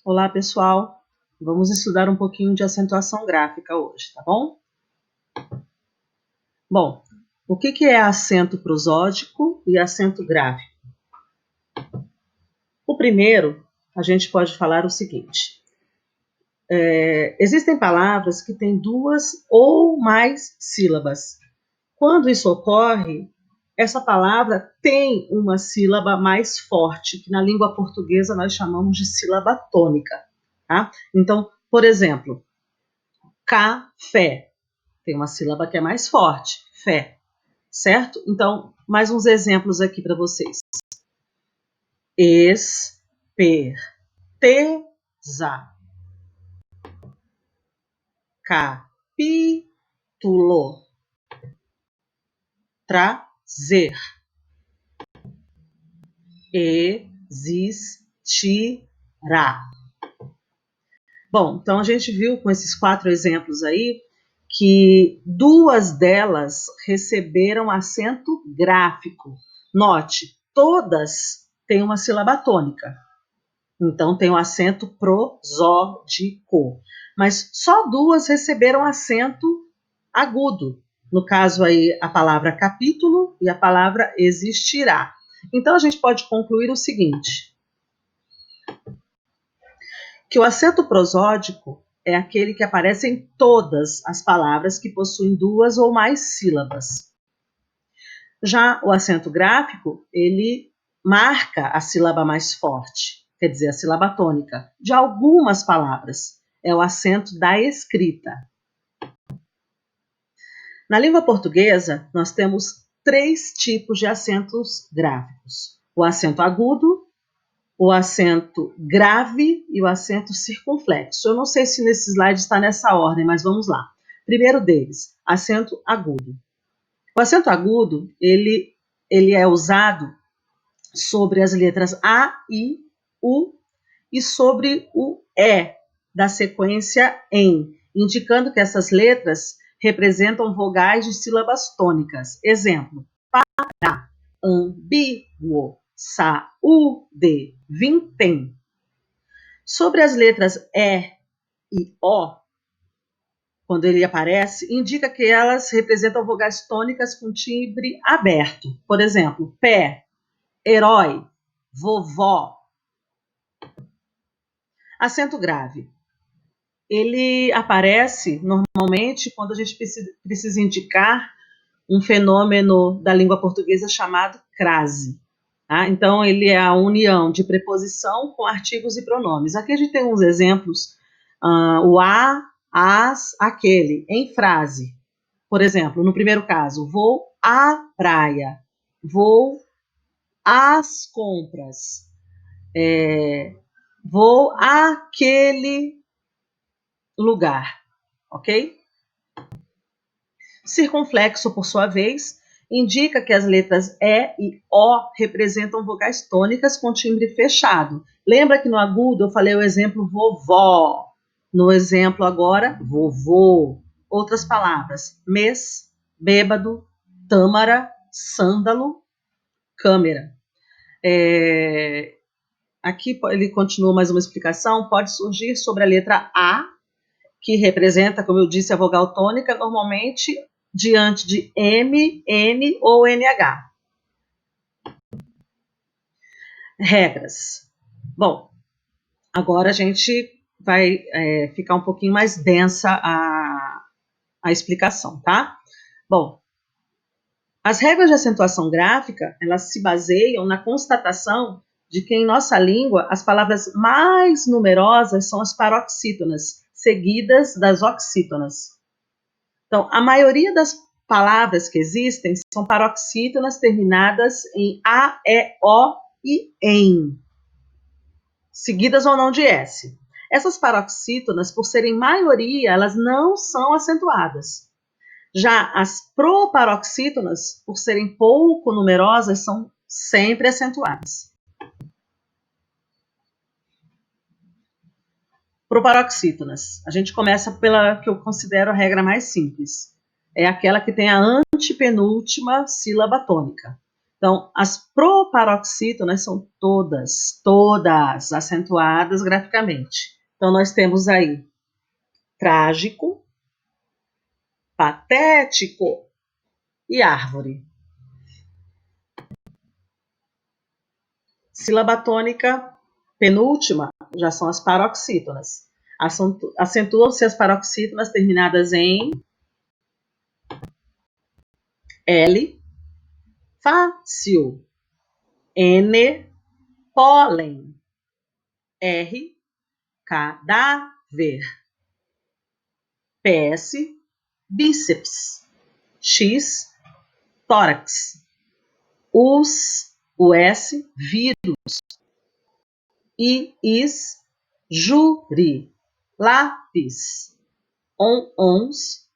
Olá, pessoal. Vamos estudar um pouquinho de acentuação gráfica hoje, tá bom? Bom, o que é acento prosódico e acento gráfico? O primeiro, a gente pode falar o seguinte. Existem palavras que têm duas ou mais sílabas. Quando isso ocorre, essa palavra tem uma sílaba mais forte, que na língua portuguesa nós chamamos de sílaba tônica. Tá? Então, por exemplo, café tem uma sílaba que é mais forte, fé, certo? Então, mais uns exemplos aqui para vocês. Esperteza, capítulo, trazer, existirá. Bom, então a gente viu com esses 4 exemplos aí que 2 delas receberam acento gráfico. Note, todas têm uma sílaba tônica. Então tem o acento prosódico. Mas só 2 receberam acento agudo. No caso aí, a palavra capítulo e a palavra existirá. Então a gente pode concluir o seguinte: que o acento prosódico é aquele que aparece em todas as palavras que possuem 2 ou mais sílabas. Já o acento gráfico, ele marca a sílaba mais forte, quer dizer, a sílaba tônica, de algumas palavras. É o acento da escrita. Na língua portuguesa, nós temos 3 tipos de acentos gráficos: o acento agudo, o acento grave e o acento circunflexo. Eu não sei se nesse slide está nessa ordem, mas vamos lá. Primeiro deles, acento agudo. O acento agudo, ele é usado sobre as letras A, I, U e sobre o E da sequência EM, indicando que essas letras representam vogais de sílabas tônicas. Exemplo: para, ambíguo, saúde, vintém. Sobre as letras E e O, quando ele aparece, indica que elas representam vogais tônicas com timbre aberto. Por exemplo, pé, herói, vovó. Acento grave. Ele aparece normalmente quando a gente precisa indicar um fenômeno da língua portuguesa chamado crase. Tá? Então, ele é a união de preposição com artigos e pronomes. Aqui a gente tem uns exemplos. O a, as, aquele, em frase. Por exemplo, no primeiro caso, vou à praia, vou às compras, vou àquele lugar, ok? Circunflexo, por sua vez, indica que as letras E e O representam vogais tônicas com timbre fechado. Lembra que no agudo eu falei o exemplo vovó, no exemplo agora, vovô. Outras palavras: mês, bêbado, tâmara, sândalo, câmera. Aqui ele continua mais uma explicação. Pode surgir sobre a letra A, que representa, como eu disse, a vogal tônica, normalmente diante de M, N ou NH. Regras. Bom, agora a gente vai ficar um pouquinho mais densa a explicação, tá? Bom, as regras de acentuação gráfica, elas se baseiam na constatação de que em nossa língua as palavras mais numerosas são as paroxítonas, seguidas das oxítonas. Então, a maioria das palavras que existem são paroxítonas terminadas em A, E, O e EM, seguidas ou não de S. Essas paroxítonas, por serem maioria, elas não são acentuadas. Já as proparoxítonas, por serem pouco numerosas, são sempre acentuadas. Proparoxítonas. A gente começa pela que eu considero a regra mais simples. É aquela que tem a antepenúltima sílaba tônica. Então, as proparoxítonas são todas acentuadas graficamente. Então, nós temos aí trágico, patético e árvore. Sílaba tônica penúltima já são as paroxítonas. Acentuam-se as paroxítonas terminadas em L, fácil, N, pólen, R, cadáver, PS, bíceps, X, tórax, US, vírus, is, júri, lápis, ons,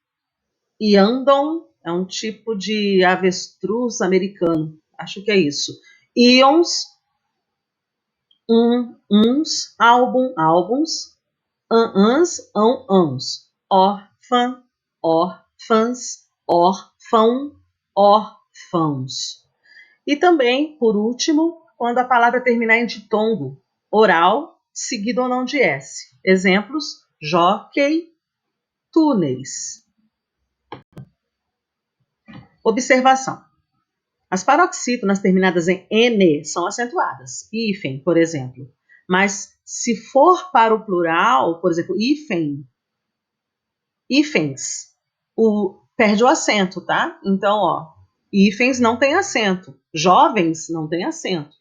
iandon, é um tipo de avestruz americano, acho que é isso, íons, uns, álbuns, ãs, ãos, órfã, órfãs, órfão, órfãos. E também, por último, quando a palavra terminar em ditongo, oral, seguido ou não de S. Exemplos, jockey, túneis. Observação. As paroxítonas terminadas em N são acentuadas. Hífen, por exemplo. Mas se for para o plural, por exemplo, hífen, hífens, perde o acento, tá? Então, ó, hífens não tem acento. Jovens não tem acento.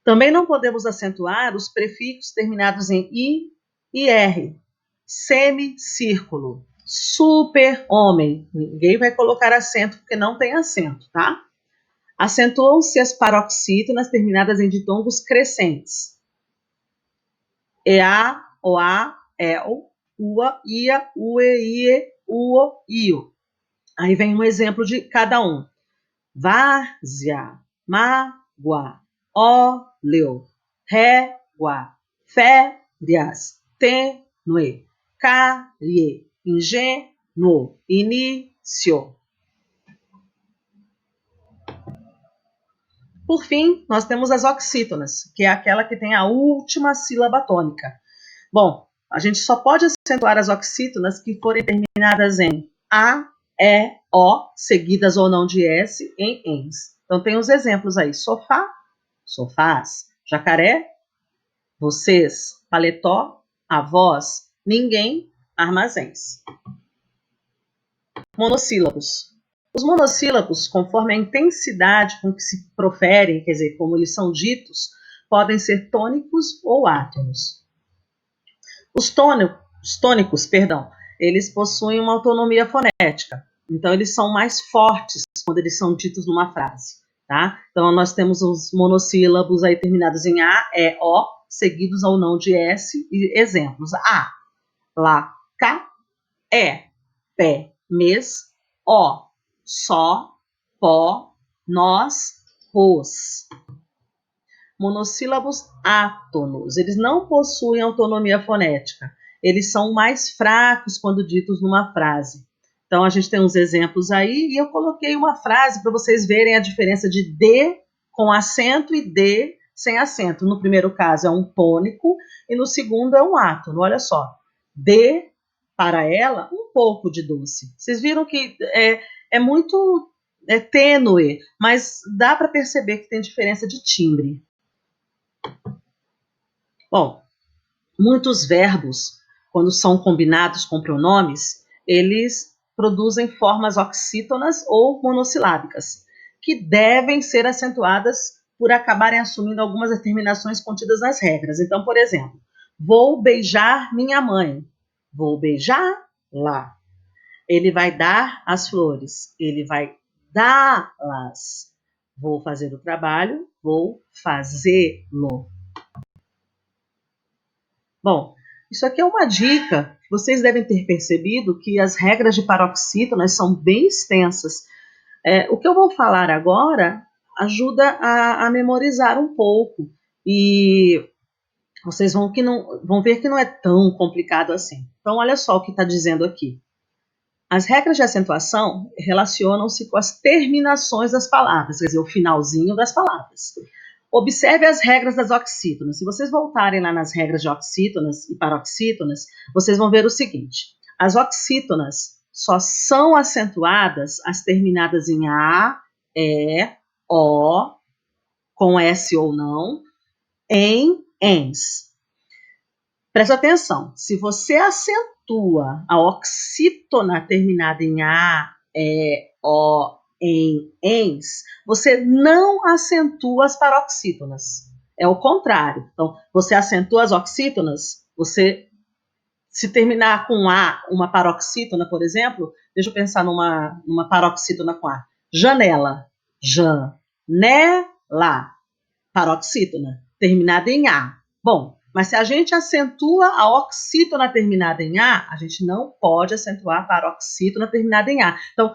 Também não podemos acentuar os prefixos terminados em I e R. Semicírculo, super-homem. Ninguém vai colocar acento porque não tem acento, tá? Acentuam-se as paroxítonas terminadas em ditongos crescentes. EA, OA, EO, UA, IA, UE, IE, UO, IO. Aí vem um exemplo de cada um. Várzea, mágoa, óleo, régua, férias, tênue, calhe, ingênuo, início. Por fim, nós temos as oxítonas, que é aquela que tem a última sílaba tônica. Bom, a gente só pode acentuar as oxítonas que forem terminadas em A, E, O, seguidas ou não de S, em ENS. Então tem os exemplos aí. Sofá, sofás. Jacaré, vocês. Paletó, avós. Ninguém, armazéns. Monossílabos. Os monossílabos, conforme a intensidade com que se proferem, quer dizer, como eles são ditos, podem ser tônicos ou átonos. Os tônicos, eles possuem uma autonomia fonética. Então, eles são mais fortes quando eles são ditos numa frase. Tá? Então, nós temos os monossílabos aí terminados em A, E, O, seguidos ou não de S. E exemplos: A, lá, cá, E, pé, mês, ó, só, pó, nós, pôs. Monossílabos átonos, eles não possuem autonomia fonética, eles são mais fracos quando ditos numa frase. Então, a gente tem uns exemplos aí, e eu coloquei uma frase para vocês verem a diferença de D com acento e D sem acento. No primeiro caso é um tônico, e no segundo é um átono. Olha só, D, para ela, um pouco de doce. Vocês viram que é muito tênue, mas dá para perceber que tem diferença de timbre. Bom, muitos verbos, quando são combinados com pronomes, eles produzem formas oxítonas ou monossilábicas, que devem ser acentuadas por acabarem assumindo algumas determinações contidas nas regras. Então, por exemplo, vou beijar minha mãe. Vou beijar lá. Ele vai dar as flores. Ele vai dá-las. Vou fazer o trabalho. Vou fazê-lo. Bom, isso aqui é uma dica. Vocês devem ter percebido que as regras de paroxítonas são bem extensas. O que eu vou falar agora ajuda a memorizar um pouco. E vocês vão ver que não é tão complicado assim. Então, olha só o que está dizendo aqui. As regras de acentuação relacionam-se com as terminações das palavras, quer dizer, o finalzinho das palavras. Observe as regras das oxítonas. Se vocês voltarem lá nas regras de oxítonas e paroxítonas, vocês vão ver o seguinte: as oxítonas só são acentuadas as terminadas em A, E, O, com S ou não, em ENS. Presta atenção, se você acentua a oxítona terminada em A, E, O, em ENS, você não acentua as paroxítonas. É o contrário. Então, você acentua as oxítonas, você, se terminar com A, uma paroxítona, por exemplo, deixa eu pensar numa paroxítona com A. Janela, janela, paroxítona, terminada em A. Bom, mas se a gente acentua a oxítona terminada em A, a gente não pode acentuar a paroxítona terminada em A. Então,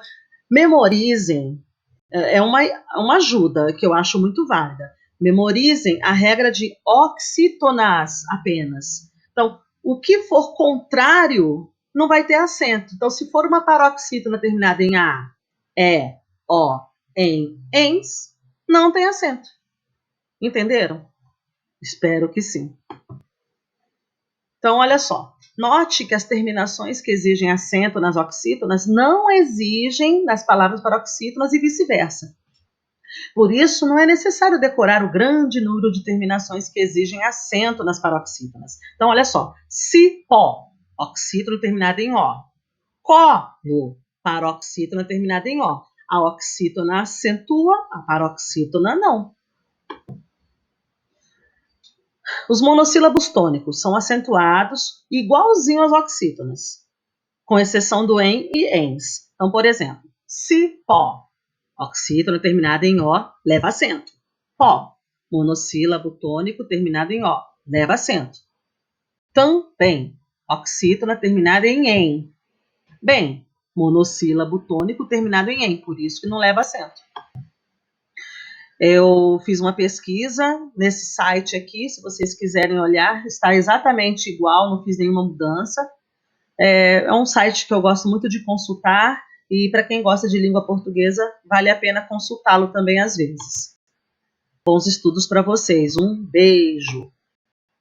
memorizem, é uma ajuda que eu acho muito válida. Memorizem a regra de oxítonas apenas. Então, o que for contrário não vai ter acento. Então, se for uma paroxítona terminada em A, E, O, em, ENS, não tem acento. Entenderam? Espero que sim. Então, olha só. Note que as terminações que exigem acento nas oxítonas não exigem nas palavras paroxítonas e vice-versa. Por isso, não é necessário decorar o grande número de terminações que exigem acento nas paroxítonas. Então, olha só. Cipó, oxítona terminada em O. Colo, paroxítona terminada em O. A oxítona acentua, a paroxítona não. Os monossílabos tônicos são acentuados igualzinho às oxítonas, com exceção do em e ens. Então, por exemplo, cipó, oxítona terminada em O, leva acento. Pó, monossílabo tônico terminado em O, leva acento. Também, oxítona terminada em em. Bem, monossílabo tônico terminado em por isso que não leva acento. Eu fiz uma pesquisa nesse site aqui, se vocês quiserem olhar, está exatamente igual, não fiz nenhuma mudança. É um site que eu gosto muito de consultar e para quem gosta de língua portuguesa, vale a pena consultá-lo também às vezes. Bons estudos para vocês. Um beijo!